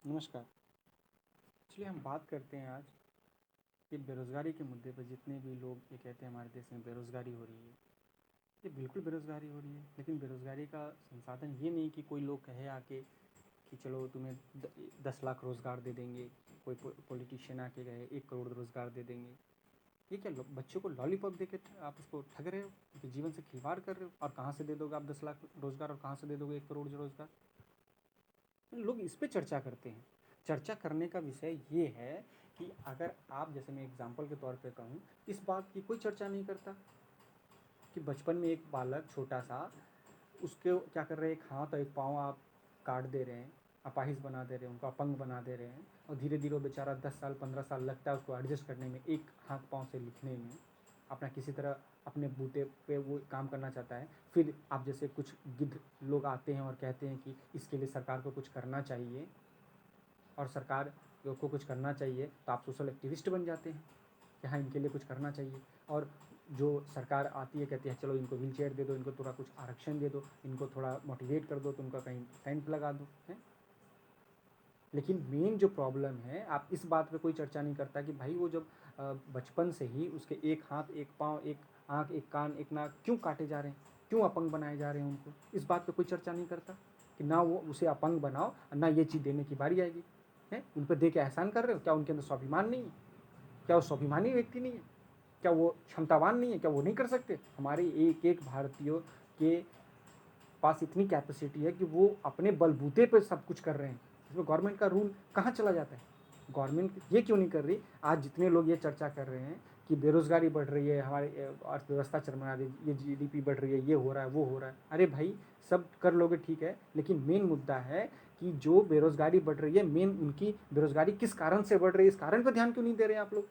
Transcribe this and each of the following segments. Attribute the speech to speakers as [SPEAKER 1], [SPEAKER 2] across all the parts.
[SPEAKER 1] नमस्कार। चलिए हम बात करते हैं आज कि बेरोज़गारी के मुद्दे पर। जितने भी लोग ये कहते हैं हमारे देश में बेरोज़गारी हो रही है, ये बिल्कुल बेरोज़गारी हो रही है। लेकिन बेरोज़गारी का संसाधन ये नहीं कि कोई लोग कहे आके कि चलो तुम्हें 10 लाख रोज़गार दे देंगे, कोई पॉलिटिशियन आके कहे 1 करोड़ रोज़गार दे देंगे। ये क्या बच्चों को लॉलीपॉप दे के आप उसको ठग रहे हो, कि जीवन से खिलवाड़ कर रहे हो? और कहाँ से दे दोगे आप 10 लाख रोज़गार, और कहाँ से दे दोगे 1 करोड़ रोज़गार? लोग इस पे चर्चा करते हैं। चर्चा करने का विषय ये है कि अगर आप, जैसे मैं एग्जाम्पल के तौर पे कहूँ, इस बात की कोई चर्चा नहीं करता कि बचपन में एक बालक छोटा सा, उसके क्या कर रहे हैं, एक हाथ और एक पाँव आप काट दे रहे हैं, अपाहिज बना दे रहे हैं, उनको अपंग बना दे रहे हैं, और धीरे धीरे वो बेचारा 10 साल 15 साल लगता है उसको एडजस्ट करने में, एक हाथ पाँव से लिखने में, अपना किसी तरह अपने बूते पे वो काम करना चाहता है। फिर आप जैसे कुछ गिद्ध लोग आते हैं और कहते हैं कि इसके लिए सरकार को कुछ करना चाहिए, और सरकार को कुछ करना चाहिए, तो आप सोशल एक्टिविस्ट बन जाते हैं कि हाँ इनके लिए कुछ करना चाहिए। और जो सरकार आती है कहती है चलो इनको व्हील चेयर दे दो, इनको थोड़ा कुछ आरक्षण दे दो, इनको थोड़ा मोटिवेट कर दो, तो उनका कहीं टेंट लगा दो है। लेकिन मेन जो प्रॉब्लम है, आप इस बात पे कोई चर्चा नहीं करता कि भाई वो जब बचपन से ही उसके एक हाथ एक पाँव एक आँख एक कान एक नाक क्यों काटे जा रहे हैं, क्यों अपंग बनाए जा रहे हैं उनको, इस बात पे कोई चर्चा नहीं करता कि ना वो उसे अपंग बनाओ और ना ये चीज़ देने की बारी आएगी है। उन पर दे के एहसान कर रहे हो? क्या उनके अंदर स्वाभिमान नहीं है? क्या वो स्वाभिमानी व्यक्ति नहीं है? क्या वो क्षमतावान नहीं है? क्या वो नहीं कर सकते? हमारे एक एक भारतीयों के पास इतनी कैपेसिटी है कि वो अपने बलबूते पर सब कुछ कर रहे हैं। इसमें गवर्नमेंट का रूल कहाँ चला जाता है? गवर्नमेंट ये क्यों नहीं कर रही? आज जितने लोग ये चर्चा कर रहे हैं कि बेरोज़गारी बढ़ रही है, हमारी अर्थव्यवस्था चरमरा रही है, ये जीडीपी बढ़ रही है, ये हो रहा है वो हो रहा है, अरे भाई सब कर लोगे ठीक है, लेकिन मेन मुद्दा है कि जो बेरोज़गारी बढ़ रही है, मेन उनकी बेरोज़गारी किस कारण से बढ़ रही है, इस कारण पर ध्यान क्यों नहीं दे रहे हैं आप लोग?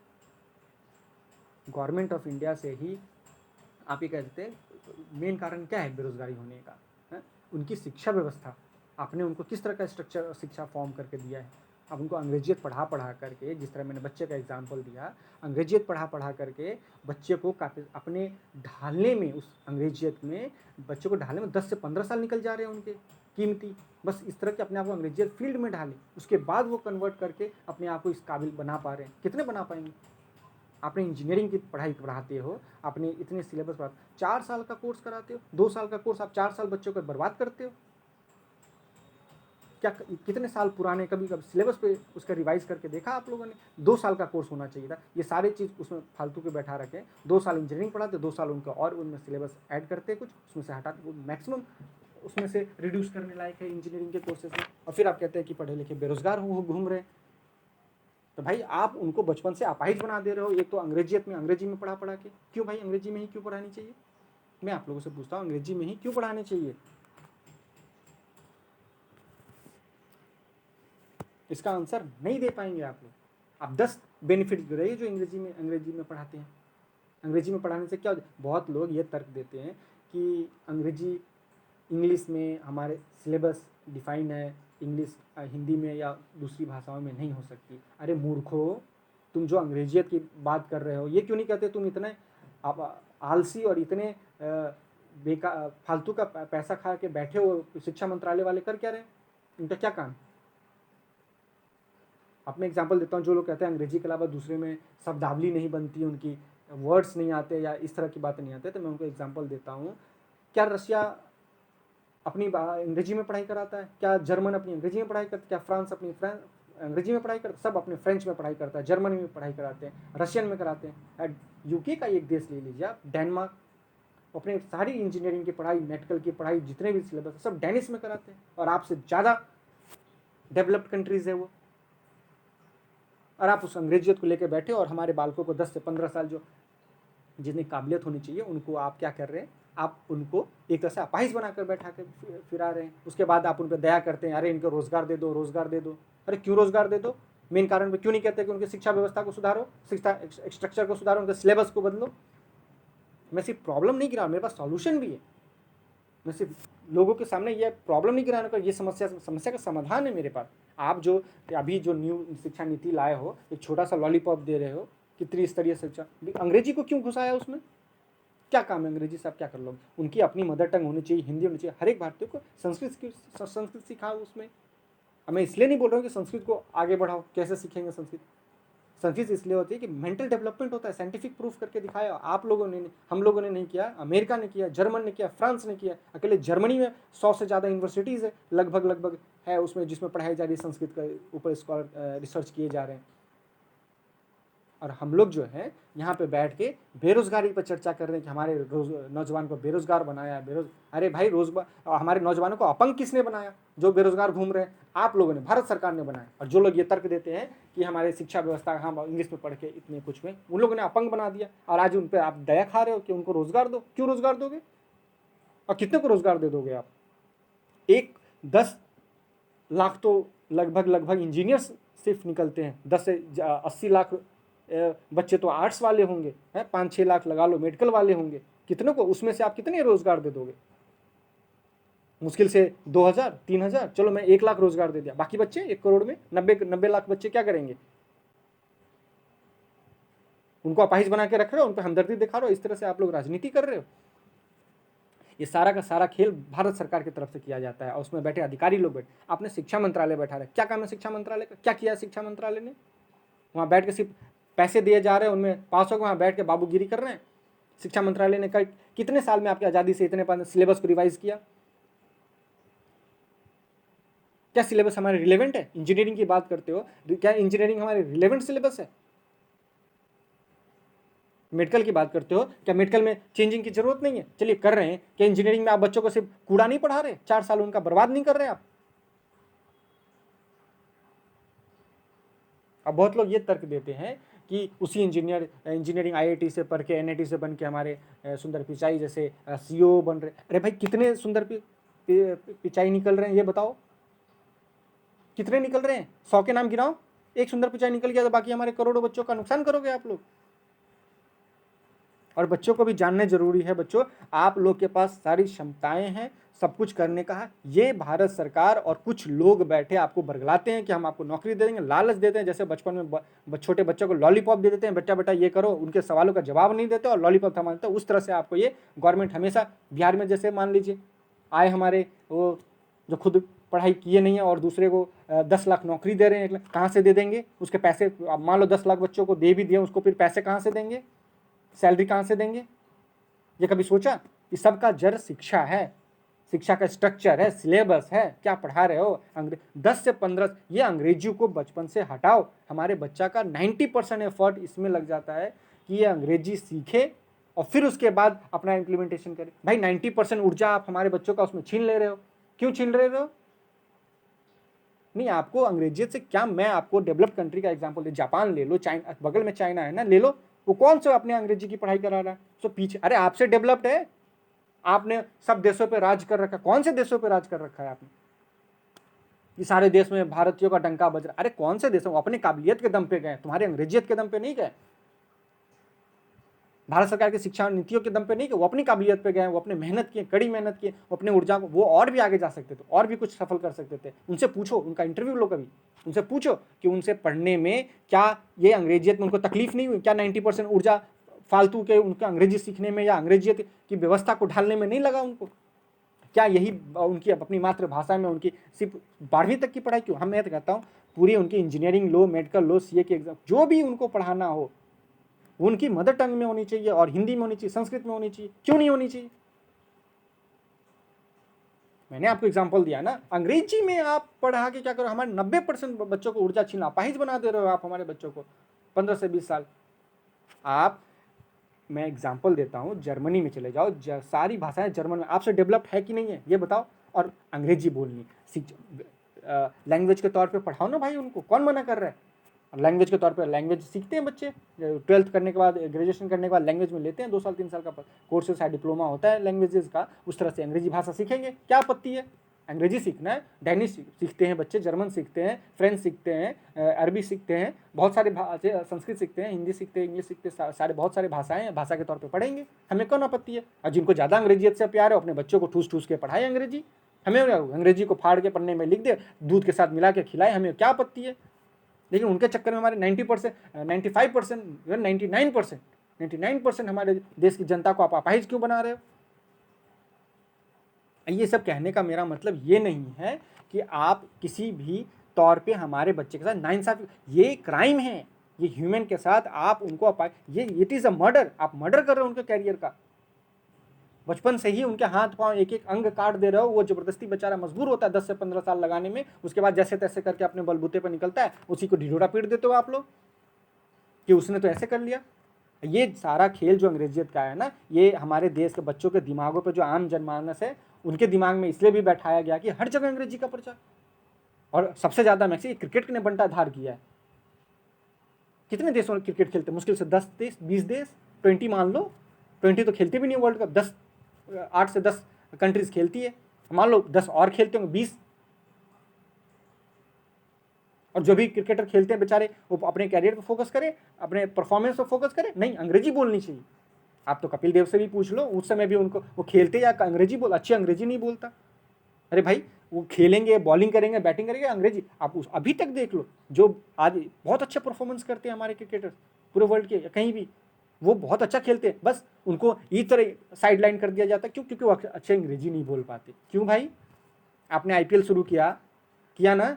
[SPEAKER 1] गवर्नमेंट ऑफ इंडिया से ही आप ये कहते हैं मेन कारण क्या है बेरोज़गारी होने का है? उनकी शिक्षा व्यवस्था। आपने उनको किस तरह का स्ट्रक्चर शिक्षा फॉर्म करके दिया है? अब उनको अंग्रेजियत पढ़ा करके, जिस तरह मैंने बच्चे का एग्जाम्पल दिया, अंग्रेजियत पढ़ा करके बच्चे को काफ़ी अपने ढालने में, उस अंग्रेजियत में बच्चे को ढालने में 10 से 15 साल निकल जा रहे हैं उनके कीमती। बस इस तरह के अपने आप को अंग्रेजियत फील्ड में ढालें, उसके बाद वो कन्वर्ट करके अपने आप को इस काबिल बना पा रहे हैं। कितने बना पाएंगे? आपने इंजीनियरिंग की पढ़ाई पढ़ाते हो, आपने इतने सिलेबस पढ़ा, 4 साल का कोर्स कराते हो, 2 साल का कोर्स आप 4 साल बच्चों को बर्बाद करते हो। क्या कितने साल पुराने, कभी कभी सिलेबस पे उसका रिवाइज करके देखा आप लोगों ने? 2 साल का कोर्स होना चाहिए था। ये सारे चीज़ उसमें फालतू के बैठा रखे। 2 साल इंजीनियरिंग पढ़ाते, 2 साल उनका और उनमें सिलेबस ऐड करते, कुछ उसमें से हटाते, मैक्सिमम उसमें से रिड्यूस करने लायक है इंजीनियरिंग के कोर्सेज में, और फिर आप कहते हैं कि पढ़े लिखे बेरोजगार घूम रहे हैं। तो भाई आप उनको बचपन से अपाहिज बना दे रहे हो। एक तो अंग्रेजियत में, अंग्रेजी में पढ़ा के, क्यों भाई अंग्रेजी में ही क्यों पढ़ानी चाहिए? मैं आप लोगों से पूछता हूँ, अंग्रेजी में ही क्यों पढ़ाने चाहिए? इसका आंसर नहीं दे पाएंगे आप लोग। आप 10 बेनिफिट दे रहे हैं जो अंग्रेजी में पढ़ाते हैं। अंग्रेजी में पढ़ाने से क्या होता है? बहुत लोग ये तर्क देते हैं कि अंग्रेजी इंग्लिश में हमारे सिलेबस डिफाइन है, इंग्लिश हिंदी में या दूसरी भाषाओं में नहीं हो सकती। अरे मूर्खो, तुम जो अंग्रेजियत की बात कर रहे हो, ये क्यों नहीं कहते तुम इतने आप आलसी और इतने बेकार फालतू का पैसा खा के बैठे हो? शिक्षा मंत्रालय वाले कर क्या रहे हैं? इनका क्या काम? अपने एग्जाम्पल देता हूँ। जो लोग कहते हैं अंग्रेजी के अलावा दूसरे में शब्दावली नहीं बनती, उनकी वर्ड्स नहीं आते या इस तरह की बातें नहीं आते, तो मैं उनको एग्जाम्पल देता हूँ। क्या रशिया अपनी अंग्रेजी में पढ़ाई कराता है? क्या जर्मन अपनी अंग्रेजी में पढ़ाई करता है? क्या फ्रांस अपनी अंग्रेजी में पढ़ाई करता है? सब अपने फ्रेंच में पढ़ाई करता है, जर्मनी में पढ़ाई कराते हैं, रशियन में कराते हैं। यूके का एक देश ले लीजिए आप, डेनमार्क, अपने सारी इंजीनियरिंग की पढ़ाई, मेडिकल की पढ़ाई, जितने भी सिलेबस सब डेनिश में कराते हैं, और आपसे ज़्यादा डेवलप्ड कंट्रीज है वो। और आप उस अंग्रेजियत को लेकर बैठे, और हमारे बालकों को 10 से 15 साल जो जितनी काबिलियत होनी चाहिए उनको आप क्या कर रहे हैं? आप उनको एक तरह से अपाहिज बनाकर बैठा कर फिरा रहे हैं। उसके बाद आप उन पर दया करते हैं, अरे इनको रोजगार दे दो, रोजगार दे दो। अरे क्यों रोजगार दे दो? मेन कारण पे क्यों नहीं कहते कि उनकी शिक्षा व्यवस्था को सुधारो, शिक्षा स्ट्रक्चर को सुधारो, उनके सिलेबस को बदलो? मैं सिर्फ प्रॉब्लम नहीं गिरा, मेरे पास सॉल्यूशन भी है। मैं सिर्फ लोगों के सामने ये प्रॉब्लम नहीं गिराने का, ये समस्या का समाधान है मेरे पास। आप जो अभी जो न्यू शिक्षा नीति लाए हो, एक छोटा सा लॉलीपॉप दे रहे हो कि त्रिस्तरीय शिक्षा, अंग्रेजी को क्यों घुसाया उसमें? क्या काम है अंग्रेजी से? आप क्या कर लोगे? उनकी अपनी मदर टंग होनी चाहिए, हिंदी होनी चाहिए। हर एक भारतीय को संस्कृत सिखाओ उसमें। अब मैं इसलिए नहीं बोल रहा हूँ कि संस्कृत को आगे बढ़ाओ, कैसे सीखेंगे संस्कृत? संस्कृत इसलिए होती है कि मेंटल डेवलपमेंट होता है, साइंटिफिक प्रूफ करके दिखाया। आप लोगों ने, हम लोगों ने नहीं किया, अमेरिका ने किया, जर्मन ने किया, फ्रांस ने किया। अकेले जर्मनी में 100 से ज़्यादा यूनिवर्सिटीज़ है लगभग है उसमें, जिसमें पढ़ाई जा रही है संस्कृत के ऊपर, स्कॉलर रिसर्च किए जा रहे हैं। और हम लोग जो है यहाँ पे बैठ के बेरोजगारी पर चर्चा कर रहे हैं कि हमारे नौजवान को बेरोजगार बनाया। अरे भाई, हमारे नौजवानों को अपंग किसने बनाया? जो बेरोजगार घूम रहे हैं आप लोगों ने, भारत सरकार ने बनाया। और जो लोग ये तर्क देते हैं कि हमारे शिक्षा व्यवस्था, हम इंग्लिश में पढ़ के इतने कुछ हुए, उन लोगों ने अपंग बना दिया। और आज उन पर आप दया खा रहे हो कि उनको रोजगार दो। क्यों रोजगार दोगे? और कितने को रोजगार दे दोगे आप? 10 लाख तो लगभग इंजीनियर्स सिर्फ निकलते हैं। 10 से 80 लाख बच्चे तो आर्ट्स वाले होंगे, 5-6 लाख लगा लो मेडिकल वाले होंगे। कितनों को, उसमें से आप कितने रोजगार दे दोगे? मुश्किल से 2000, 3000, चलो मैं 1 लाख रोजगार दे दिया। बाकी बच्चे 1 करोड़ में 90 लाख बच्चे क्या करेंगे? उनको अपाहिज बना के रख रहे हो, उन पर हमदर्दी दिखा रहे हो। इस तरह से आप लोग राजनीति कर रहे हो। ये सारा का सारा खेल भारत सरकार की तरफ से किया जाता है। और उसमें बैठे अधिकारी लोग बैठे, आपने शिक्षा मंत्रालय बैठा रहे, क्या काम है शिक्षा मंत्रालय का? क्या किया शिक्षा मंत्रालय ने? वहाँ बैठ के सिर्फ पैसे दिए जा रहे हैं, उनमें पास होकर वहाँ बैठ के बाबूगिरी कर रहे हैं। शिक्षा मंत्रालय ने कितने साल में आपकी आज़ादी से इतने सिलेबस को रिवाइज किया? क्या सिलेबस हमारे रिलेवेंट है? इंजीनियरिंग की बात करते हो, क्या इंजीनियरिंग हमारे रिलेवेंट सिलेबस है? मेडिकल की बात करते हो, क्या मेडिकल में चेंजिंग की जरूरत नहीं है? चलिए कर रहे हैं। क्या इंजीनियरिंग में आप बच्चों को सिर्फ कूड़ा नहीं पढ़ा रहे? 4 साल उनका बर्बाद नहीं कर रहे आप? अब बहुत लोग ये तर्क देते हैं कि उसी इंजीनियरिंग आईआईटी से पढ़ के, एनआईटी से बन के हमारे सुंदर पिचाई जैसे सीईओ बन रहे। अरे भाई, कितने सुंदर पिचाई निकल रहे हैं ये बताओ? कितने निकल रहे हैं? 100 के नाम गिनाओ। एक सुंदर पिचाई निकल गया तो बाकी हमारे करोड़ों बच्चों का नुकसान करोगे आप लोग। और बच्चों को भी जानना जरूरी है। बच्चों, आप लोग के पास सारी क्षमताएं हैं, सब कुछ करने का है। ये भारत सरकार और कुछ लोग बैठे आपको बरगलाते हैं कि हम आपको नौकरी दे देंगे, लालच देते हैं। जैसे बचपन में छोटे बच्चों को लॉलीपॉप दे देते हैं, बेटा बेटा ये करो, उनके सवालों का जवाब नहीं देते और लॉलीपॉप थमा देते हैं। उस तरह से आपको ये गवर्नमेंट हमेशा, बिहार में जैसे मान लीजिए आए हमारे वो जो खुद पढ़ाई किए नहीं है और दूसरे को 10 लाख नौकरी दे रहे हैं, कहाँ से दे देंगे उसके पैसे? मान लो 10 लाख बच्चों को दे भी दिए, उसको फिर पैसे कहाँ से देंगे? सैलरी कहाँ से देंगे? ये कभी सोचा? इस सब का जड़ शिक्षा है, शिक्षा का स्ट्रक्चर है, सिलेबस है। क्या पढ़ा रहे हो? 10 से 15, ये अंग्रेजी को बचपन से हटाओ। हमारे बच्चा का 90% एफर्ट इसमें लग जाता है कि ये अंग्रेजी सीखे और फिर उसके बाद अपना इम्प्लीमेंटेशन करे। भाई 90% ऊर्जा आप हमारे बच्चों का उसमें छीन ले रहे हो। क्यों छीन रहे हो? नहीं, आपको अंग्रेजी से क्या, मैं आपको डेवलप्ड कंट्री का एग्जांपल दे, जापान ले लो, चाइना, बगल में चाइना है ना, ले लो। वो कौन सा अपने अंग्रेजी की पढ़ाई करा रहा है? सो पीछे, अरे आपसे डेवलप्ड है, आपने सब देशों पे राज कर रखा। कौन से देशों पे राज कर रखा है आपने? ये सारे देश में भारतीयों का डंका बज रहा। अरे कौन से देशों? अपने काबिलियत के दम पे गए, तुम्हारे अंग्रेजियत के दम पे नहीं गए। भारत सरकार की शिक्षा नीतियों के दम पे नहीं गए, वो अपनी काबिलियत पे गए, वो अपने मेहनत किए, कड़ी मेहनत किए, वो अपने ऊर्जा को, वो और भी आगे जा सकते थे, और भी कुछ सफल कर सकते थे। उनसे पूछो, उनका इंटरव्यू लो कभी, उनसे पूछो कि उनसे पढ़ने में क्या ये अंग्रेजियत में उनको तकलीफ नहीं हुई? क्या 90% ऊर्जा फालतू के उनका अंग्रेजी सीखने में या अंग्रेजियत की व्यवस्था को ढालने में नहीं लगा उनको? क्या यही उनकी अपनी मातृभाषा में उनकी सिर्फ 12वीं तक की पढ़ाई क्यों? हम मैं तो कहता हूँ पूरी उनकी इंजीनियरिंग लो, मेडिकल लो, सीए के एग्जाम, जो भी उनको पढ़ाना हो उनकी मदर टंग में होनी चाहिए और हिंदी में होनी चाहिए, संस्कृत में होनी चाहिए। क्यों नहीं होनी चाहिए? मैंने आपको एग्जांपल दिया ना, अंग्रेजी में आप पढ़ा के क्या करो? हमारे 90% बच्चों को ऊर्जा छीना, अपाहिज बना दे रहे हो आप हमारे बच्चों को 15 से 20 साल। आप, मैं एग्जांपल देता हूँ, जर्मनी में चले जाओ, सारी भाषाएं जर्मन में। आपसे डेवलप्ड है कि नहीं है ये बताओ? और अंग्रेजी बोलनी, लैंग्वेज के तौर पे पढ़ाओ ना भाई उनको, कौन मना कर रहा है? लैंग्वेज के तौर पे लैंग्वेज सीखते हैं बच्चे, 12th करने के बाद, ग्रेजुएशन करने के बाद लैंग्वेज में लेते हैं, 2 साल 3 साल का कोर्सेस है, डिप्लोमा होता है लैंग्वेजेस का। उस तरह से अंग्रेजी भाषा सीखेंगे, क्या आपत्ति है? अंग्रेजी सीखना है, डैनिश सीखते हैं बच्चे, जर्मन सीखते हैं, फ्रेंच सीखते हैं, अरबी सीखते हैं, बहुत सारे संस्कृत सीखते हैं, हिंदी सीखते हैं, इंग्लिश सीखते हैं, सारे बहुत सारे भाषाएं हैं, भाषा के तौर पे पढ़ेंगे, हमें कौन आपत्ति है? और जिनको ज़्यादा अंग्रेजियत से प्यार है अपने बच्चों को ठूस ठूस के पढ़ाए अंग्रेजी, हमें अंग्रेजी को फाड़ के पन्ने में लिख दे, दूध के साथ मिला के खिलाए, हमें क्या आपत्ति है? लेकिन उनके चक्कर में हमारे 90%, 95%, 99% हमारे देश की जनता को आप अपाहिज क्यों बना रहे हो? ये सब कहने का मेरा मतलब ये नहीं है कि आप किसी भी तौर पे हमारे बच्चे के साथ नाइंसाफ़ी, ये क्राइम है, ये ह्यूमन के साथ आप उनको ये इट इज़ अ मर्डर, आप मर्डर कर रहे हो उनके कैरियर का। बचपन से ही उनके हाथ पांव एक एक अंग काट दे रहे हो, वो जबरदस्ती बेचारा मजबूर होता है 10 से 15 साल लगाने में, उसके बाद जैसे तैसे करके अपने बलबूते पर निकलता है, उसी को ढिढोरा पीट देते हो आप लोग कि उसने तो ऐसे कर लिया। ये सारा खेल जो अंग्रेजियत का है ना, ये हमारे देश के बच्चों के दिमागों पे, जो आम जनमानस है उनके दिमाग में इसलिए भी बैठाया गया कि हर जगह अंग्रेजी का प्रचार, और सबसे ज्यादा मैक्सी क्रिकेट ने बंटाधार किया है। कितने देशों में क्रिकेट खेलते हैं? मुश्किल से 10 देश, 20 देश, 20 मान लो, 20 तो खेलते भी नहीं वर्ल्ड कप, 8 से 10 कंट्रीज खेलती है, मान लो 10 और खेलते होंगे, 20। और जो भी क्रिकेटर खेलते हैं बेचारे, वो अपने कैरियर पर फोकस करें, अपने परफॉर्मेंस पर फोकस करें, नहीं अंग्रेजी बोलनी चाहिए। आप तो कपिल देव से भी पूछ लो, उस समय भी उनको वो खेलते या अंग्रेजी बोल, अच्छी अंग्रेजी नहीं बोलता। अरे भाई वो खेलेंगे, बॉलिंग करेंगे, बैटिंग करेंगे, अंग्रेजी। आप उस अभी तक देख लो, जो आज बहुत अच्छा परफॉर्मेंस करते हैं हमारे क्रिकेटर्स पूरे वर्ल्ड के, कहीं भी वो बहुत अच्छा खेलते हैं, बस उनको इस तरह साइड लाइन कर दिया जाता है। क्यों? क्योंकि वो अच्छे अंग्रेजी नहीं बोल पाते। क्यों भाई? आपने आईपीएल शुरू किया किया ना,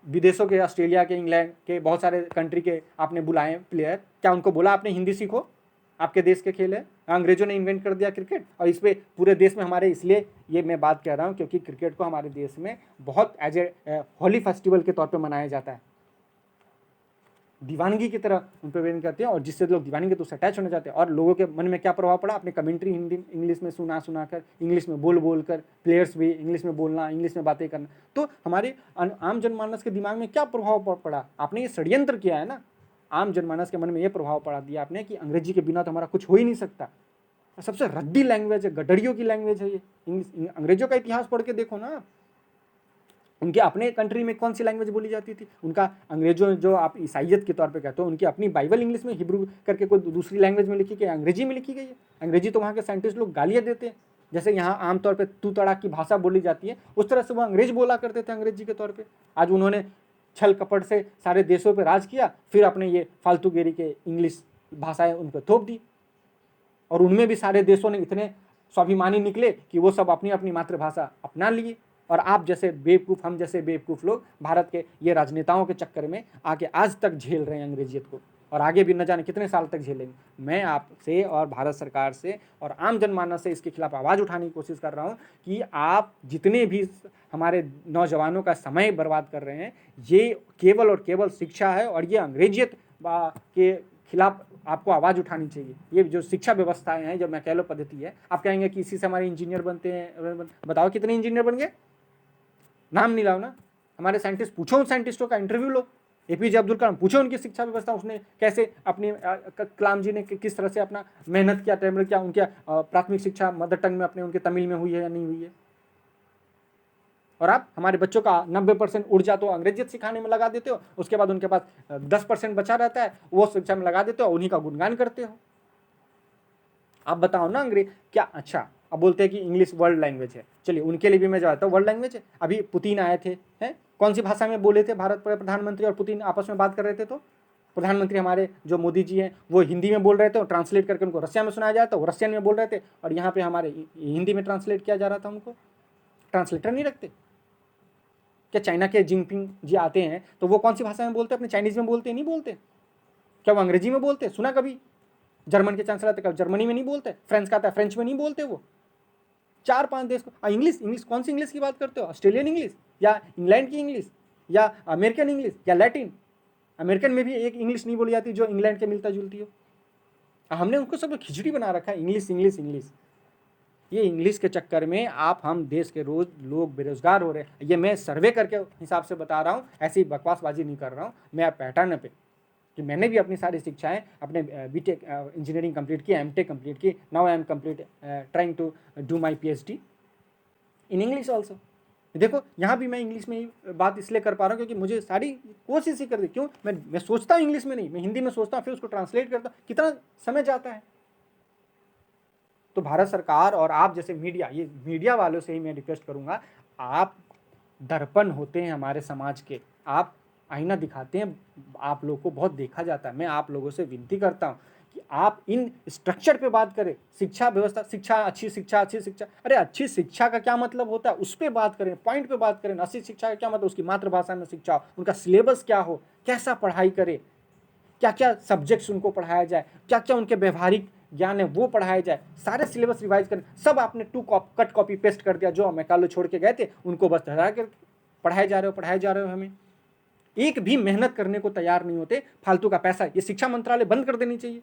[SPEAKER 1] विदेशों के, ऑस्ट्रेलिया के, इंग्लैंड के, बहुत सारे कंट्री के आपने बुलाए प्लेयर, क्या उनको बोला आपने हिंदी सीखो, आपके देश के खेल है? अंग्रेजों ने इन्वेंट कर दिया क्रिकेट, और इस पे पूरे देश में हमारे, इसलिए ये मैं बात कह रहा हूँ क्योंकि क्रिकेट को हमारे देश में बहुत एज ए होली फेस्टिवल के तौर पे मनाया जाता है, दीवानगी की तरह उन पर वेन करते हैं, और जिससे लोग दीवानगी के तो अटैच होने जाते हैं। और लोगों के मन में क्या प्रभाव पड़ा? अपने कमेंट्री हिंदी इंग्लिश में सुना सुना कर, इंग्लिश में बोल बोल कर, प्लेयर्स भी इंग्लिश में बोलना, इंग्लिश में बातें करना, तो हमारे आम जनमानस के दिमाग में क्या प्रभाव पड़ा? आपने ये षड्यंत्र किया है ना, आम जनमानस के मन में ये प्रभाव पड़ा दिया आपने कि अंग्रेजी के बिना तो हमारा कुछ हो ही नहीं सकता। सबसे रद्दी लैंग्वेज है, गडरियों की लैंग्वेज है ये इंग्लिश। अंग्रेजों का इतिहास पढ़ के देखो ना, उनके अपने कंट्री में कौन सी लैंग्वेज बोली जाती थी? उनका अंग्रेजों, जो आप ईसाइयत के तौर पे कहते हो, उनकी अपनी बाइबल इंग्लिश में, हिब्रू करके कोई दूसरी लैंग्वेज में लिखी गई, अंग्रेजी में लिखी गई है। अंग्रेजी तो वहाँ के साइंटिस्ट लोग गालियाँ देते हैं, जैसे यहाँ आमतौर पर तू तड़ाक की भाषा बोली जाती है, उस तरह से वो अंग्रेज बोला करते थे अंग्रेजी के तौर पर। आज उन्होंने छल कपट से सारे देशों पर राज किया, फिर अपने ये फालतूगिरी के इंग्लिश भाषाएं उन पर थोप दी, और उनमें भी सारे देशों ने इतने स्वाभिमानी निकले कि वो सब अपनी अपनी मातृभाषा अपना लिए। और आप जैसे बेवकूफ़, हम जैसे बेवकूफ़ लोग भारत के ये राजनेताओं के चक्कर में आके आज तक झेल रहे हैं अंग्रेजियत को, और आगे भी न जाने कितने साल तक झेलेंगे। मैं आपसे और भारत सरकार से और आम जनमानस से इसके खिलाफ आवाज़ उठाने की कोशिश कर रहा हूँ कि आप जितने भी हमारे नौजवानों का समय बर्बाद कर रहे हैं, ये केवल और केवल शिक्षा है, और ये अंग्रेजियत के खिलाफ आपको आवाज़ उठानी चाहिए। ये जो शिक्षा व्यवस्थाएं हैं, जो मैकेलो पद्धति है, आप कहेंगे कि इसी से हमारे इंजीनियर बनते हैं, बताओ कितने इंजीनियर बन गए? नाम नहीं लाओ ना। हमारे साइंटिस्ट, पूछो उन साइंटिस्टों का इंटरव्यू लो, एपीजे अब्दुल कलाम, पूछो उनकी शिक्षा व्यवस्था, उसने कैसे अपनी कलाम जी ने किस तरह से अपना मेहनत किया, टेम्पर किया, उनके प्राथमिक शिक्षा मदर टंग में अपने उनके तमिल में हुई है या नहीं हुई है। और आप हमारे बच्चों का 90% ऊर्जा तो अंग्रेजियत सिखाने में लगा देते हो, उसके बाद उनके पास 10% बचा रहता है, वो शिक्षा में लगा देते हो, उन्हीं का गुणगान करते हो। आप बताओ ना अंग्रेज क्या? अच्छा, अब बोलते हैं कि इंग्लिश वर्ल्ड लैंग्वेज है, चलिए उनके लिए भी मैं जाता हूँ, वर्ल्ड लैंग्वेज है। अभी पुतिन आए थे, हैं, कौन सी भाषा में बोले थे? भारत पर प्रधानमंत्री और पुतिन आपस में बात कर रहे थे, तो प्रधानमंत्री हमारे जो मोदी जी हैं वो हिंदी में बोल रहे थे, और ट्रांसलेट करके उनको रसिया में सुनाया जाता था, वो रसियन में बोल रहे थे, और यहाँ पे हमारे हिंदी में ट्रांसलेट किया जा रहा था। उनको ट्रांसलेटर नहीं रखते क्या? चाइना के जिनपिंग जी आते हैं तो वो कौन सी भाषा में बोलते हैं? अपने चाइनीज में बोलते? नहीं बोलते। क्या वो अंग्रेजी में बोलते? सुना कभी? जर्मन के चांसलर आते, कभी जर्मनी में नहीं बोलते। फ्रेंच का आता है, फ्रेंच में नहीं बोलते। वो 4-5 देश को इंग्लिश, इंग्लिश कौन सी इंग्लिश की बात करते हो? ऑस्ट्रेलियन इंग्लिश, या इंग्लैंड की इंग्लिश, या अमेरिकन इंग्लिश, या लैटिन? अमेरिकन में भी एक इंग्लिश नहीं बोली जाती जो इंग्लैंड के मिलता जुलती हो। हमने उनको सब खिचड़ी बना रखा है, इंग्लिश इंग्लिश इंग्लिश। ये इंग्लिश के चक्कर में आप, हम देश के रोज लोग बेरोजगार हो रहे हैं। ये मैं सर्वे करके हिसाब से बता रहा हूँ, ऐसी बकवासबाजी नहीं कर रहा हूँ मैं। पैटर्न पे कि मैंने भी अपनी सारी शिक्षाएं, अपने बीटेक इंजीनियरिंग कंप्लीट की, एमटेक कंप्लीट की, now I am complete trying to do my PhD in English also. देखो यहाँ भी मैं इंग्लिश में ही बात इसलिए कर पा रहा हूँ क्योंकि मुझे सारी कोशिश ही कर दी। क्यों? मैं सोचता हूँ इंग्लिश में नहीं, मैं हिंदी में सोचता हूँ, फिर उसको ट्रांसलेट करता हूँ, कितना समय जाता है। तो भारत सरकार और आप जैसे मीडिया, ये मीडिया वालों से ही मैं रिक्वेस्ट करूंगा, आप दर्पण होते हैं हमारे समाज के, आप आईना दिखाते हैं, आप लोगों को बहुत देखा जाता है। मैं आप लोगों से विनती करता हूं कि आप इन स्ट्रक्चर पे बात करें, शिक्षा व्यवस्था, शिक्षा, अच्छी शिक्षा, अच्छी शिक्षा। अरे अच्छी शिक्षा का क्या मतलब होता है, उस पर बात करें, पॉइंट पे बात करें। अच्छी शिक्षा का क्या मतलब, उसकी मातृभाषा में शिक्षा हो, उनका सिलेबस क्या हो, कैसा पढ़ाई करे, क्या क्या सब्जेक्ट्स उनको पढ़ाया जाए, क्या क्या उनके व्यवहारिक ज्ञान है वो पढ़ाया जाए, सारे सिलेबस रिवाइज करें। सब आपने कट कॉपी पेस्ट कर दिया, जो मैकाले छोड़ के गए थे उनको बस हटा कर पढ़ाए जा रहे हो हमें। एक भी मेहनत करने को तैयार नहीं होते, फालतू का पैसा। ये शिक्षा मंत्रालय बंद कर देनी चाहिए।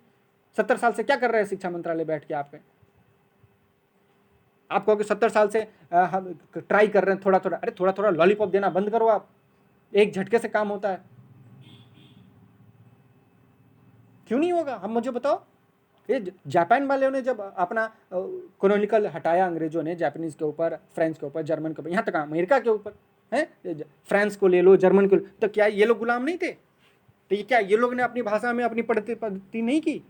[SPEAKER 1] 70 साल से क्या कर रहे हैं शिक्षा मंत्रालय बैठ के आप कहोगे 70 साल से हम ट्राई कर रहे हैं थोड़ा थोड़ा। अरे थोड़ा थोड़ा लॉलीपॉप देना बंद करो आप, एक झटके से काम होता है, क्यों नहीं होगा? हम मुझे बताओ। ये जापान वालों ने जब अपना कॉलोनियल हटाया, अंग्रेजों ने जापानीज के ऊपर, फ्रेंच के ऊपर, जर्मन के ऊपर, यहाँ तक अमेरिका के ऊपर है, फ्रांस को ले लो, जर्मन को, तो क्या ये लोग गुलाम नहीं थे? तो ये क्या ये लोग ने अपनी भाषा में अपनी पद्धति नहीं की?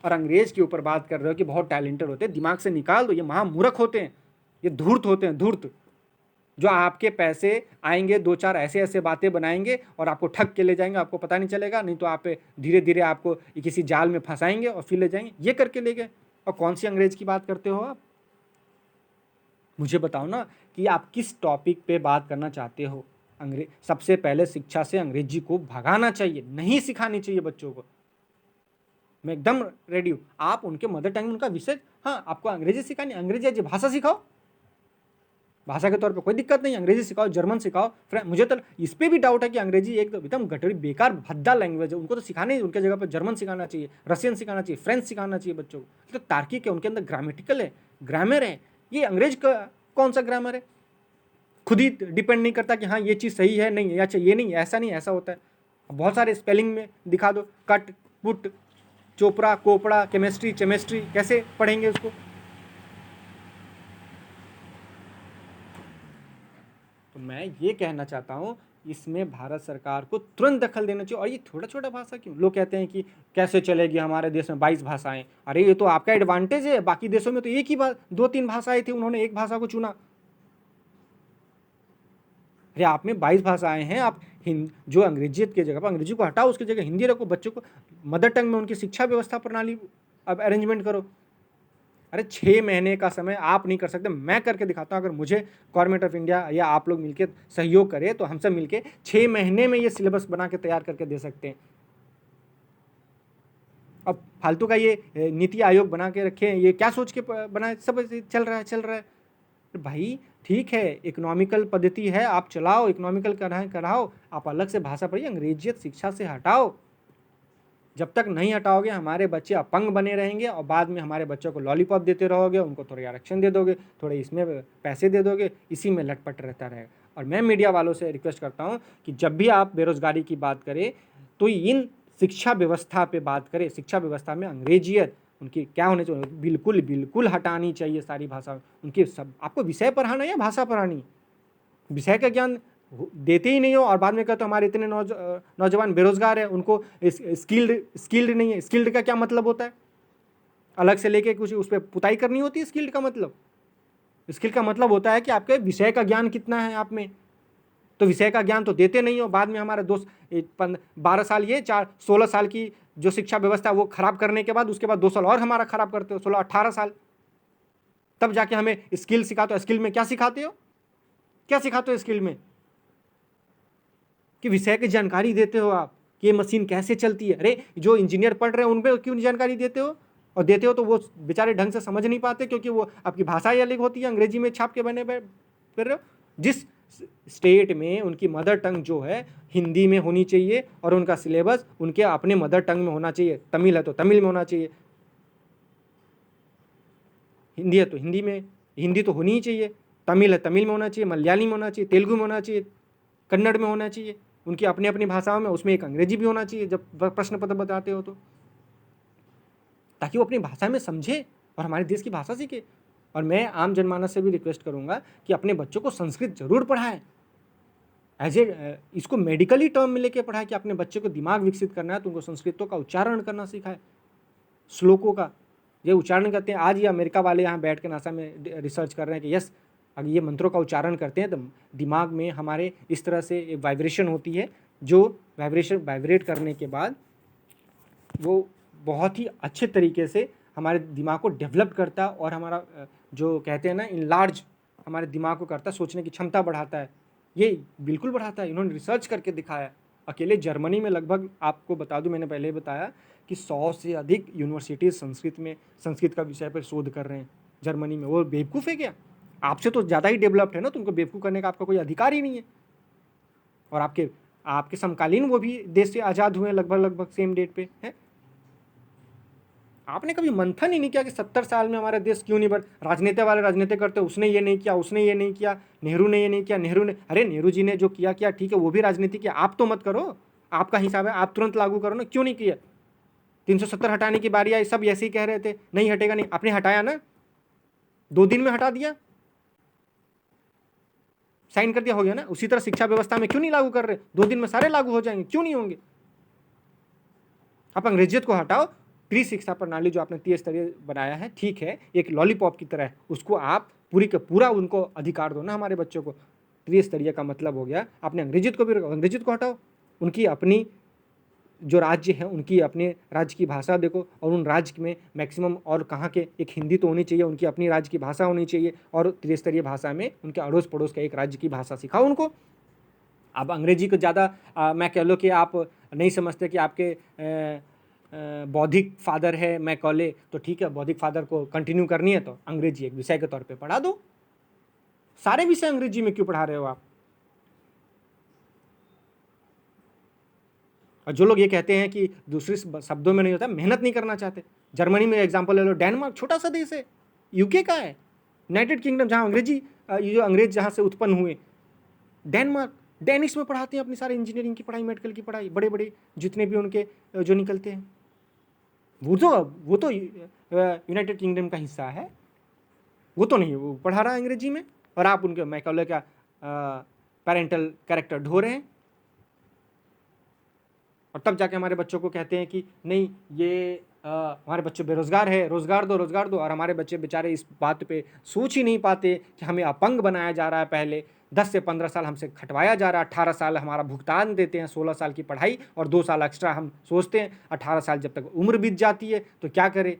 [SPEAKER 1] और अंग्रेज के ऊपर बात कर रहे हो कि बहुत टैलेंटेड होते हैं, दिमाग से निकाल दो, ये महामूर्ख होते हैं, ये धूर्त होते हैं, धूर्त, जो आपके पैसे आएंगे, दो चार ऐसे ऐसे बातें बनाएंगे और आपको ठग के ले जाएंगे, आपको पता नहीं चलेगा, नहीं तो आप धीरे धीरे आपको किसी जाल में फंसाएंगे और फिर ले जाएंगे, ये करके ले गए। और कौन सी अंग्रेज की बात करते हो आप? मुझे बताओ ना कि आप किस टॉपिक पे बात करना चाहते हो। सबसे पहले शिक्षा से अंग्रेजी को भगाना चाहिए, नहीं सिखानी चाहिए बच्चों को। मैं एकदम रेडी हूँ, आप उनके मदर टंग में उनका विषय, हाँ आपको अंग्रेजी सिखानी, अंग्रेजी भाषा सिखाओ, भाषा के तौर पे कोई दिक्कत नहीं, अंग्रेजी सिखाओ, जर्मन सिखाओ। मुझे तो इस पे भी डाउट है कि अंग्रेजी एकदम गटरी बेकार भद्दा लैंग्वेज है, उनको तो सिखाने, उनके जगह पर जर्मन सिखाना चाहिए, रशियन सिखाना चाहिए, फ्रेंच सिखाना चाहिए बच्चों को। तो तार्किक है, उनके अंदर ग्रामेटिकल है, ग्रामर है। ये अंग्रेज का कौन सा ग्रामर है? खुद ही डिपेंड नहीं करता कि हाँ ये चीज़ सही है, नहीं है, अच्छा ये नहीं, ऐसा नहीं, ऐसा होता है। बहुत सारे स्पेलिंग में दिखा दो, कट पुट चोपड़ा कोपड़ा, केमिस्ट्री चेमिस्ट्री, कैसे पढ़ेंगे उसको? तो मैं ये कहना चाहता हूँ, इसमें भारत सरकार को तुरंत दखल देना चाहिए। और ये छोटा छोटा भाषा क्यों? लोग कहते हैं कि कैसे चलेगी, हमारे देश में 22 भाषाएं। अरे ये तो आपका एडवांटेज है, बाकी देशों में तो एक ही 2-3 भाषाएं थी, उन्होंने एक भाषा को चुना। अरे आप में 22 भाषाएं हैं, आप जो अंग्रेजी की जगह पर अंग्रेजी को हटाओ, उसकी जगह हिंदी रखो, बच्चों को मदर टंग में उनकी शिक्षा व्यवस्था प्रणाली अब अरेंजमेंट करो। अरे 6 महीने का समय आप नहीं कर सकते, मैं करके दिखाता हूँ। अगर मुझे गवर्नमेंट ऑफ इंडिया या आप लोग मिलकर सहयोग करें तो हम सब मिलकर 6 महीने में ये सिलेबस बना के तैयार करके दे सकते हैं। अब फालतू का ये नीति आयोग बना के रखे, ये क्या सोच के बनाए? सब चल रहा है भाई। ठीक है, इकोनॉमिकल पद्धति है, आप चलाओ, इकोनॉमिकल कराओ, आप अलग से भाषा पढ़िए, अंग्रेजियत शिक्षा से हटाओ। जब तक नहीं हटाओगे हमारे बच्चे अपंग बने रहेंगे, और बाद में हमारे बच्चों को लॉलीपॉप देते रहोगे, उनको थोड़े आरक्षण दे दोगे, थोड़े इसमें पैसे दे दोगे, इसी में लटपट रहता रहेगा। और मैं मीडिया वालों से रिक्वेस्ट करता हूँ कि जब भी आप बेरोजगारी की बात करें तो इन शिक्षा व्यवस्था पे बात करें। शिक्षा व्यवस्था में अंग्रेजियत उनकी क्या होनी चाहिए, बिल्कुल बिल्कुल हटानी चाहिए सारी भाषा उनकी। सब आपको विषय पढ़ाना या भाषा पढ़ानी, विषय का ज्ञान देते ही नहीं हो, और बाद में कहते हो हमारे इतने नौजवान बेरोजगार है, उनको स्किल्ड नहीं है। स्किल्ड का क्या मतलब होता है? अलग से लेके कुछ उस पर पुताई करनी होती है? स्किल्ड का मतलब, स्किल का मतलब होता है कि आपके विषय का ज्ञान कितना है आप में। तो विषय का ज्ञान तो देते नहीं हो, बाद में हमारे दोस्त 12 साल ये 16 साल की जो शिक्षा व्यवस्था वो खराब करने के बाद उसके बाद 2 साल और हमारा खराब करते हो, 16-18 साल, तब जाके हमें स्किल सिखाते हो। स्किल में क्या सिखाते हो? क्या सिखाते हो स्किल में? कि विषय की जानकारी देते हो आप कि ये मशीन कैसे चलती है। अरे जो इंजीनियर पढ़ रहे हैं उन पर क्यों नहीं जानकारी देते हो? और देते हो तो वो बेचारे ढंग से समझ नहीं पाते, क्योंकि वो आपकी भाषा ही अलग होती है, अंग्रेजी में छाप के बने कर रहे हो। जिस स्टेट में उनकी मदर टंग जो है हिंदी में होनी चाहिए, और उनका सिलेबस उनके अपने मदर टंग में होना चाहिए। तमिल है तो तमिल में होना चाहिए, हिंदी है तो हिंदी में, हिंदी तो होनी ही चाहिए, तमिल है तमिल में होना चाहिए, मलयाली में होना चाहिए, तेलुगु में होना चाहिए, कन्नड़ में होना चाहिए, उनकी अपनी अपनी भाषाओं में। उसमें एक अंग्रेजी भी होना चाहिए जब प्रश्न पत्र बताते हो तो, ताकि वो अपनी भाषा में समझे और हमारे देश की भाषा सीखे। और मैं आम जनमानस से भी रिक्वेस्ट करूंगा कि अपने बच्चों को संस्कृत जरूर पढ़ाएं, इसको मेडिकली टर्म में लेके पढ़ाएं कि अपने बच्चे को दिमाग विकसित करना है तो उनको संस्कृतों का उच्चारण करना सिखाए, श्लोकों का ये उच्चारण करते हैं। आज ये अमेरिका वाले यहाँ बैठ के नासा में रिसर्च कर रहे हैं कि यस, अगर ये मंत्रों का उच्चारण करते हैं तो दिमाग में हमारे इस तरह से एक वाइब्रेशन होती है, जो वाइब्रेट करने के बाद वो बहुत ही अच्छे तरीके से हमारे दिमाग को डेवलप करता है और हमारा जो कहते हैं ना इनलार्ज हमारे दिमाग को करता है, सोचने की क्षमता बढ़ाता है। ये बिल्कुल बढ़ाता है, इन्होंने रिसर्च करके दिखाया। अकेले जर्मनी में लगभग, आपको बता दूं, मैंने पहले ही बताया कि 100 से अधिक यूनिवर्सिटीज संस्कृत का विषय पर शोध कर रहे हैं जर्मनी में। वो बेवकूफ़ है क्या? आपसे तो ज़्यादा ही डेवलप्ड है ना, तुमको बेवकूफ़ करने का आपका कोई अधिकार ही नहीं है। और आपके आपके समकालीन वो भी देश से आज़ाद हुए लगभग सेम डेट पे है। आपने कभी मंथन ही नहीं किया कि 70 साल में हमारा देश क्यों नहीं बन। राजनीति वाले राजनीति करते, उसने ये नहीं किया, उसने ये नहीं किया, नेहरू ने ये नहीं किया, अरे नेहरू जी ने जो किया किया, ठीक है, वो भी राजनीति किया। आप तो मत करो, आपका हिसाब है, आप तुरंत लागू करो ना, क्यों नहीं किया? 370 हटाने की बारी आई, सब ऐसे ही कह रहे थे नहीं हटेगा, नहीं, आपने हटाया ना, 2 दिन में हटा दिया, साइन कर दिया, हो गया ना। उसी तरह शिक्षा व्यवस्था में क्यों नहीं लागू कर रहे? 2 दिन में सारे लागू हो जाएंगे, क्यों नहीं होंगे? आप अंग्रेजियत को हटाओ, त्रिशिक्षा प्रणाली जो आपने त्रिस्तरीय बनाया है, ठीक है, एक लॉलीपॉप की तरह है, उसको आप पूरी का पूरा उनको अधिकार दो ना हमारे बच्चों को। त्रिस्तरीय का मतलब हो गया आपने अंग्रेजियत को भी, अंग्रेजियत को हटाओ, उनकी अपनी जो राज्य है उनकी अपने राज्य की भाषा देखो, और उन राज्य में मैक्सिमम और कहाँ के, एक हिंदी तो होनी चाहिए, उनकी अपनी राज्य की भाषा होनी चाहिए, और त्रिस्तरीय भाषा में उनके अड़ोस पड़ोस का एक राज्य की भाषा सिखाओ उनको। आप अंग्रेजी को ज़्यादा मैं कह लो कि आप नहीं समझते कि आपके बौद्धिक फादर है मैकॉले, तो ठीक है, बौद्धिक फादर को कंटिन्यू करनी है तो अंग्रेजी एक विषय के तौर पे पढ़ा दो। सारे विषय अंग्रेजी में क्यों पढ़ा रहे हो आप? और जो लोग ये कहते हैं कि दूसरे शब्दों में नहीं होता, मेहनत नहीं करना चाहते। जर्मनी में एग्जांपल ले लो, डेनमार्क छोटा सा देश है, यूके का है, यूनाइटेड किंगडम, जहाँ अंग्रेजी ये जो अंग्रेज जहाँ से उत्पन्न हुए, डेनमार्क, डेनिश में पढ़ाते हैं अपनी सारी इंजीनियरिंग की पढ़ाई, मेडिकल की पढ़ाई, बड़े बड़े जितने भी उनके जो निकलते हैं। वो तो यूनाइटेड किंगडम का हिस्सा है, वो तो नहीं वो पढ़ा रहा है अंग्रेजी में, और आप उनके मैकॉले का पेरेंटल कैरेक्टर ढो रहे हैं। और तब जाके हमारे बच्चों को कहते हैं कि नहीं ये हमारे बच्चे बेरोजगार है, रोजगार दो रोजगार दो। और हमारे बच्चे बेचारे इस बात पे सोच ही नहीं पाते कि हमें अपंग बनाया जा रहा है। पहले 10 से 15 साल हमसे खटवाया जा रहा है, 18 साल हमारा भुगतान देते हैं, 16 साल की पढ़ाई और 2 साल एक्स्ट्रा हम सोचते हैं। 18 साल जब तक उम्र बीत जाती है तो क्या करें?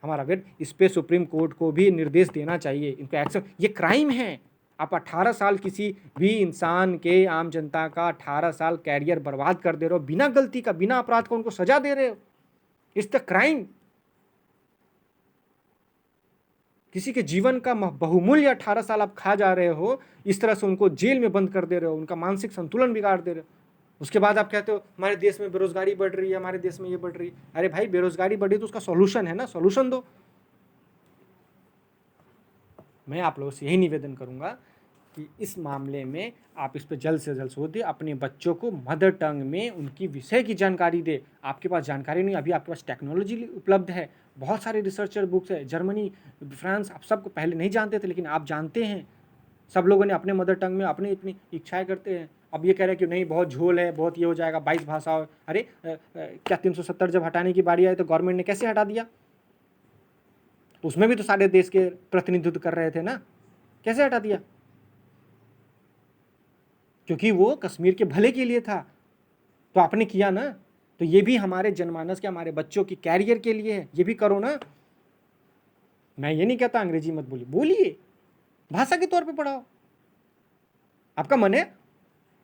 [SPEAKER 1] हमारा वेट इस पे सुप्रीम कोर्ट को भी निर्देश देना चाहिए, इनको एक्शन, ये क्राइम है। आप 18 साल किसी भी इंसान के, आम जनता का 18 साल कैरियर बर्बाद कर दे रहे हो, बिना गलती का, बिना अपराध का उनको सजा दे रहे हो। It's the crime. किसी के जीवन का बहुमूल्य 18 साल आप खा जा रहे हो, इस तरह से उनको जेल में बंद कर दे रहे हो, उनका मानसिक संतुलन बिगाड़ दे रहे हो। उसके बाद आप कहते हो हमारे देश में बेरोजगारी बढ़ रही है, हमारे देश में ये बढ़ रही है। अरे भाई, बेरोजगारी बढ़ी तो उसका सॉल्यूशन है ना, सॉल्यूशन दो। मैं आप लोगों से यही निवेदन करूंगा कि इस मामले में आप इस पर जल्द से जल्द सोच दें, अपने बच्चों को मदर टंग में उनकी विषय की जानकारी दे। आपके पास जानकारी नहीं, अभी आपके पास टेक्नोलॉजी उपलब्ध है, बहुत सारे रिसर्चर बुक्स है, जर्मनी, फ्रांस, आप सबको पहले नहीं जानते थे, लेकिन आप जानते हैं। सब लोगों ने अपने मदर टंग में अपनी इतनी इच्छाएं करते हैं। अब ये कह रहे हैं कि नहीं बहुत झोल है, बहुत ये हो जाएगा, 22 भाषा। अरे क्या 370 जब हटाने की बारी आई तो गवर्नमेंट ने कैसे हटा दिया? तो उसमें भी तो सारे देश के प्रतिनिधित्व कर रहे थे ना, कैसे हटा दिया? क्योंकि वो कश्मीर के भले के लिए था, तो आपने किया ना। तो ये भी हमारे जनमानस के, हमारे बच्चों की कैरियर के लिए है, ये भी करो ना। मैं ये नहीं कहता अंग्रेजी मत बोलिए, बोलिए, भाषा के तौर पे पढ़ाओ। आपका मन है,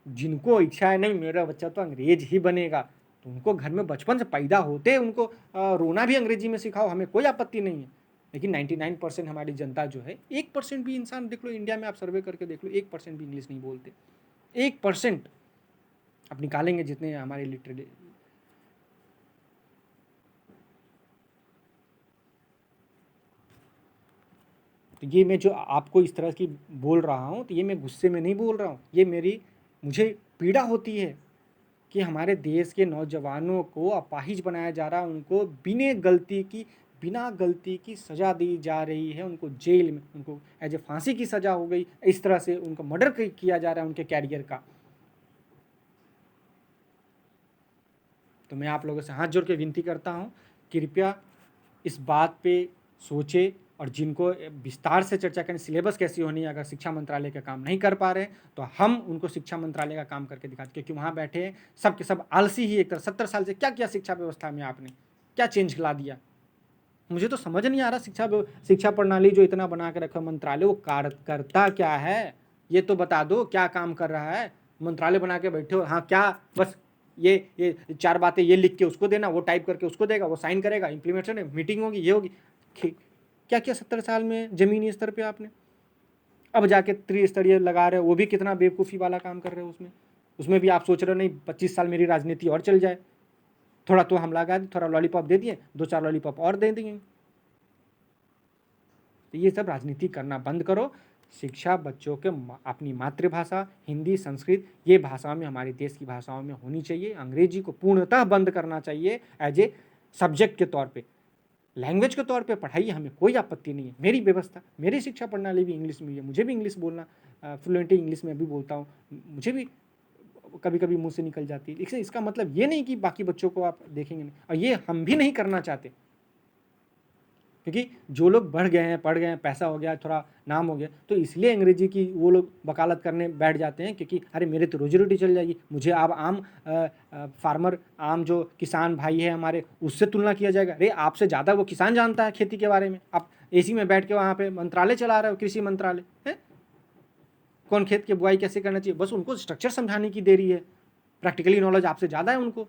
[SPEAKER 1] जिनको इच्छा है नहीं मेरा बच्चा तो अंग्रेज ही बनेगा, तो उनको घर में बचपन से पैदा होते उनको रोना भी अंग्रेजी में सिखाओ, हमें कोई आपत्ति नहीं है। लेकिन 99% हमारी जनता जो है, 1% भी इंसान देख लो, इंडिया में आप सर्वे करके देख लो, 1% भी इंग्लिश नहीं बोलते। 1% आप निकालेंगे जितने हमारे लिटरेट। तो ये मैं जो आपको इस तरह की बोल रहा हूँ, तो ये मैं गुस्से में नहीं बोल रहा हूँ, ये मुझे पीड़ा होती है कि हमारे देश के नौजवानों को अपाहिज बनाया जा रहा है, उनको बिना गलती की सज़ा दी जा रही है, उनको जेल में, उनको एज ए फांसी की सज़ा हो गई, इस तरह से उनको मर्डर किया जा रहा है उनके कैरियर का। तो मैं आप लोगों से हाथ जोड़ के विनती करता हूँ, कृपया इस बात पे सोचे, और जिनको विस्तार से चर्चा करें सिलेबस कैसी होनी है, अगर शिक्षा मंत्रालय का काम नहीं कर पा रहे तो हम उनको शिक्षा मंत्रालय का काम करके दिखाते, क्योंकि वहाँ बैठे सब के सब आलसी ही एक तरह। 70 साल से क्या किया शिक्षा व्यवस्था में आपने, क्या चेंज ला दिया? मुझे तो समझ नहीं आ रहा। शिक्षा प्रणाली जो इतना बना के रखा मंत्रालय, वो करता क्या है ये तो बता दो, क्या काम कर रहा है? मंत्रालय बना के बैठे हो, हाँ क्या बस ये 4 बातें ये लिख के उसको देना, वो टाइप करके उसको देगा, वो साइन करेगा, इम्प्लीमेंटेशन है, मीटिंग होगी, ये होगी। क्या किया 70 साल में जमीनी स्तर पे आपने? अब जाके त्रिस्तरीय लगा रहे हो, वो भी कितना बेवकूफ़ी वाला काम कर रहे हो उसमें। उसमें भी आप सोच रहे हो नहीं 25 साल मेरी राजनीति और चल जाए, थोड़ा तो हम लगा थोड़ा लॉलीपॉप दे दिए, 2-4 लॉलीपॉप और दे देंगे। तो ये सब राजनीति करना बंद करो। शिक्षा बच्चों के अपनी मातृभाषा हिंदी, संस्कृत, ये भाषाओं में, हमारे देश की भाषाओं में होनी चाहिए। अंग्रेजी को पूर्णतः बंद करना चाहिए एज ए सब्जेक्ट के तौर पे। लैंग्वेज के तौर पे पढ़ाइए, हमें कोई आपत्ति नहीं है। मेरी व्यवस्था, मेरी शिक्षा प्रणाली भी इंग्लिश में है, मुझे भी इंग्लिश बोलना फ्लुएंटली इंग्लिश में भी बोलता हूँ, मुझे भी कभी कभी मुंह से निकल जाती है। इसका मतलब ये नहीं कि बाकी बच्चों को आप देखेंगे नहीं, और ये हम भी नहीं करना चाहते, क्योंकि जो लोग बढ़ गए हैं, पढ़ गए हैं, पैसा हो गया, थोड़ा नाम हो गया, तो इसलिए अंग्रेजी की वो लोग वकालत करने बैठ जाते हैं, क्योंकि अरे मेरे तो रोजी रोटी चल जाएगी, मुझे अब आम फार्मर, आम जो किसान भाई है हमारे, उससे तुलना किया जाएगा। अरे आपसे ज़्यादा वो किसान जानता है खेती के बारे में, आप एसी में बैठ के वहाँ पे मंत्रालय चला रहे हो, कृषि मंत्रालय है। कौन खेत की बुआई कैसे करना चाहिए, बस उनको स्ट्रक्चर समझाने की देरी है। प्रैक्टिकली नॉलेज आपसे ज़्यादा है उनको,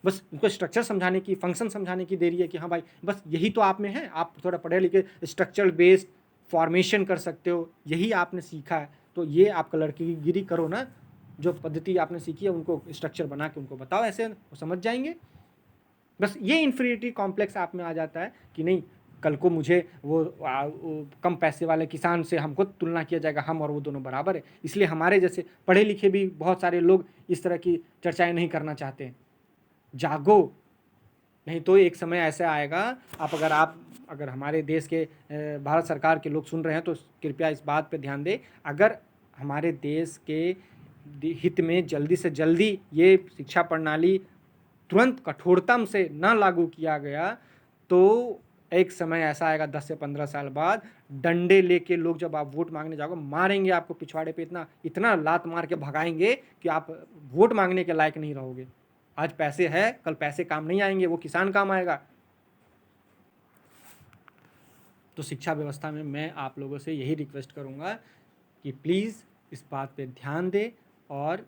[SPEAKER 1] बस उनको स्ट्रक्चर समझाने की, फंक्शन समझाने की देरी है कि हाँ भाई बस यही तो आप में है, आप थोड़ा पढ़े लिखे स्ट्रक्चर बेस्ड फॉर्मेशन कर सकते हो, यही आपने सीखा है, तो ये आपका लड़कीगिरी करो ना। जो पद्धति आपने सीखी है उनको स्ट्रक्चर बना के उनको बताओ, ऐसे वो समझ जाएंगे। बस ये इन्फीरियरिटी कॉम्प्लेक्स आप में आ जाता है कि नहीं, कल को मुझे वो कम पैसे वाले किसान से हमको तुलना किया जाएगा, हम और वो दोनों बराबर है। इसलिए हमारे जैसे पढ़े लिखे भी बहुत सारे लोग इस तरह की चर्चाएं नहीं करना चाहते हैं। जागो, नहीं तो एक समय ऐसा आएगा, अगर हमारे देश के भारत सरकार के लोग सुन रहे हैं तो कृपया इस बात पे ध्यान दें, अगर हमारे देश के हित में जल्दी से जल्दी ये शिक्षा प्रणाली तुरंत कठोरतम से न लागू किया गया, तो एक समय ऐसा आएगा 10 से 15 साल बाद, डंडे लेके लोग जब आप वोट मांगने जाओगे, मारेंगे आपको पिछवाड़े पे, इतना इतना लात मार के भगाएंगे कि आप वोट मांगने के लायक नहीं रहोगे। आज पैसे है, कल पैसे काम नहीं आएंगे, वो किसान काम आएगा। तो शिक्षा व्यवस्था में मैं आप लोगों से यही रिक्वेस्ट करूंगा कि प्लीज़ इस बात पे ध्यान दें, और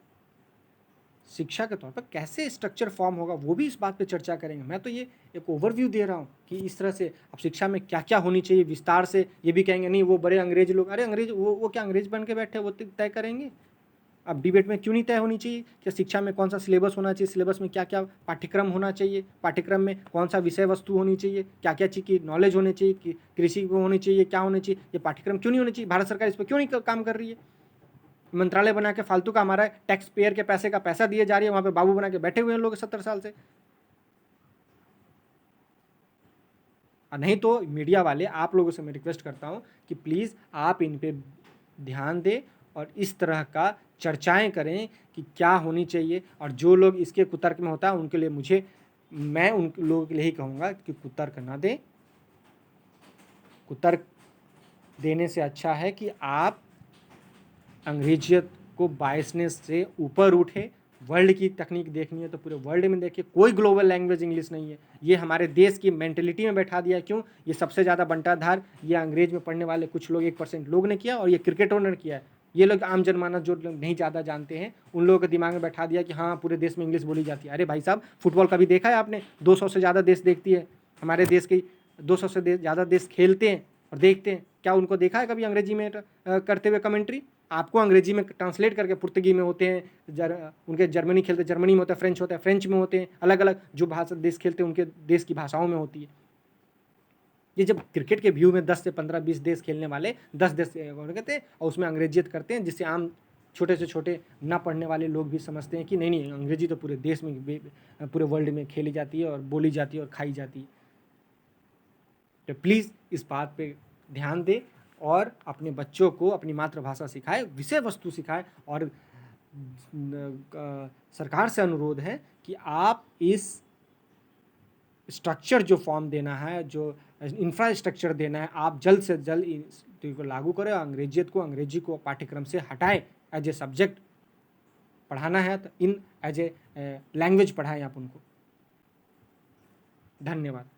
[SPEAKER 1] शिक्षा के तौर पर कैसे स्ट्रक्चर फॉर्म होगा वो भी इस बात पे चर्चा करेंगे। मैं तो ये एक ओवरव्यू दे रहा हूँ कि इस तरह से अब शिक्षा में क्या क्या होनी चाहिए विस्तार से। ये भी कहेंगे नहीं वो बड़े अंग्रेज लोग, अरे अंग्रेज वो क्या अंग्रेज बन के बैठे, वो तय करेंगे। अब डिबेट में क्यों नहीं तय होनी चाहिए कि शिक्षा में कौन सा सिलेबस होना चाहिए, सिलेबस में क्या क्या पाठ्यक्रम होना चाहिए, पाठ्यक्रम में कौन सा विषय वस्तु होनी चाहिए, क्या क्या चीज़ की नॉलेज होनी चाहिए, कि कृषि को होनी चाहिए, क्या होनी चाहिए, ये पाठ्यक्रम क्यों नहीं होनी चाहिए? भारत सरकार इस पर क्यों नहीं काम कर रही है? मंत्रालय बना के फालतू का हमारा टैक्स पेयर के पैसे का पैसा दिए जा रही है, वहाँ पे बाबू बना के बैठे हुए हैं लोग 70 साल से। नहीं तो मीडिया वाले, आप लोगों से मैं रिक्वेस्ट करता हूँ कि प्लीज़ आप इन पे ध्यान दें और इस तरह का चर्चाएं करें कि क्या होनी चाहिए। और जो लोग इसके कुतर्क में होता है उनके लिए मैं उन लोगों के लिए ही कहूँगा कि कुतर्क ना दें। कुतर्क देने से अच्छा है कि आप अंग्रेजियत को बायसनेस से ऊपर उठे। वर्ल्ड की तकनीक देखनी है तो पूरे वर्ल्ड में देखिए, कोई ग्लोबल लैंग्वेज इंग्लिश नहीं है। ये हमारे देश की मेंटेलिटी में बैठा दिया। क्यों? ये सबसे ज़्यादा बंटाधार ये अंग्रेज में पढ़ने वाले कुछ लोग 1% लोग ने किया, और ये क्रिकेटरों ने किया है। ये लोग आम जनमानस जो लोग नहीं ज़्यादा जानते हैं उन लोगों के दिमाग में बैठा दिया कि हाँ पूरे देश में इंग्लिश बोली जाती है। अरे भाई साहब, फुटबॉल कभी देखा है आपने? 200 से ज़्यादा देश देखती है हमारे देश की, 200 से ज़्यादा देश खेलते हैं और देखते हैं। क्या उनको देखा है कभी अंग्रेजी में करते हुए कमेंट्री? आपको अंग्रेजी में ट्रांसलेट करके पुर्तगी में होते हैं, उनके जर्मनी खेलते जर्मनी में होता है, फ्रेंच होता है फ्रेंच में होते हैं, अलग अलग जो भाषा देश खेलते हैं उनके देश की भाषाओं में होती है। ये जब क्रिकेट के व्यू में 10 से 15 20 देश खेलने वाले 10 देश कहते हैं और उसमें अंग्रेजियत करते हैं, जिससे आम छोटे से छोटे ना पढ़ने वाले लोग भी समझते हैं कि नहीं नहीं अंग्रेजी तो पूरे देश में, पूरे वर्ल्ड में खेली जाती है और बोली जाती है और खाई जाती है। तो प्लीज़ इस बात पे ध्यान दें और अपने बच्चों को अपनी मातृभाषा सिखाए, विषय वस्तु सिखाए। और सरकार से अनुरोध है कि आप इस स्ट्रक्चर जो फॉर्म देना है, जो
[SPEAKER 2] इंफ्रास्ट्रक्चर देना है, आप जल्द से जल्द इसको लागू करें, अंग्रेजी को पाठ्यक्रम से हटाएं, एज ए सब्जेक्ट पढ़ाना है तो इन एज ए लैंग्वेज पढ़ाएं आप उनको। धन्यवाद।